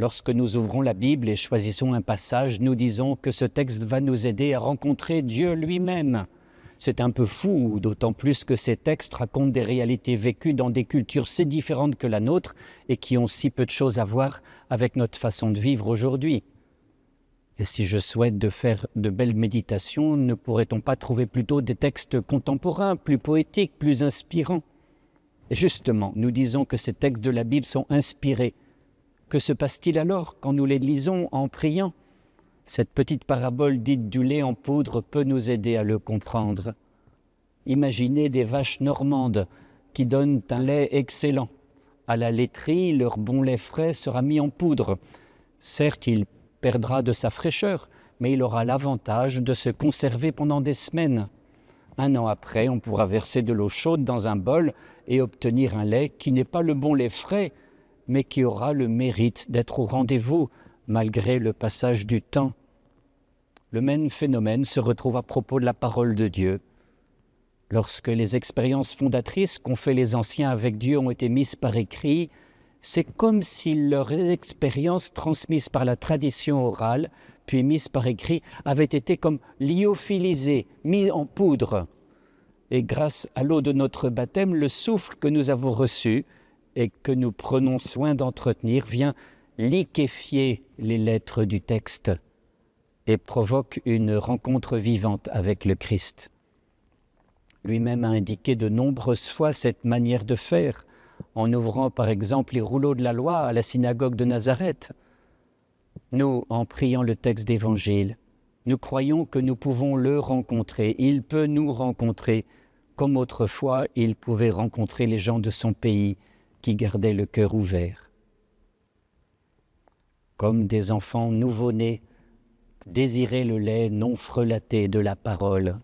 Lorsque nous ouvrons la Bible et choisissons un passage, nous disons que ce texte va nous aider à rencontrer Dieu lui-même. C'est un peu fou, d'autant plus que ces textes racontent des réalités vécues dans des cultures si différentes que la nôtre et qui ont si peu de choses à voir avec notre façon de vivre aujourd'hui. Et si je souhaite de faire de belles méditations, ne pourrait-on pas trouver plutôt des textes contemporains, plus poétiques, plus inspirants ? Et justement, nous disons que ces textes de la Bible sont inspirés. Que se passe-t-il alors quand nous les lisons en priant ? Cette petite parabole dite du lait en poudre peut nous aider à le comprendre. Imaginez des vaches normandes qui donnent un lait excellent. À la laiterie, leur bon lait frais sera mis en poudre. Certes, il perdra de sa fraîcheur, mais il aura l'avantage de se conserver pendant des semaines. Un an après, on pourra verser de l'eau chaude dans un bol et obtenir un lait qui n'est pas le bon lait frais, mais qui aura le mérite d'être au rendez-vous malgré le passage du temps. Le même phénomène se retrouve à propos de la parole de Dieu. Lorsque les expériences fondatrices qu'ont fait les anciens avec Dieu ont été mises par écrit, c'est comme si leurs expériences transmises par la tradition orale, puis mises par écrit, avaient été comme lyophilisées, mises en poudre. Et grâce à l'eau de notre baptême, le souffle que nous avons reçu et que nous prenons soin d'entretenir vient liquéfier les lettres du texte et provoque une rencontre vivante avec le Christ. Lui-même a indiqué de nombreuses fois cette manière de faire, en ouvrant par exemple les rouleaux de la loi à la synagogue de Nazareth. Nous, en priant le texte d'Évangile, nous croyons que nous pouvons le rencontrer. Il peut nous rencontrer, comme autrefois il pouvait rencontrer les gens de son pays qui gardaient le cœur ouvert. Comme des enfants nouveau-nés, désirer le lait non frelaté de la parole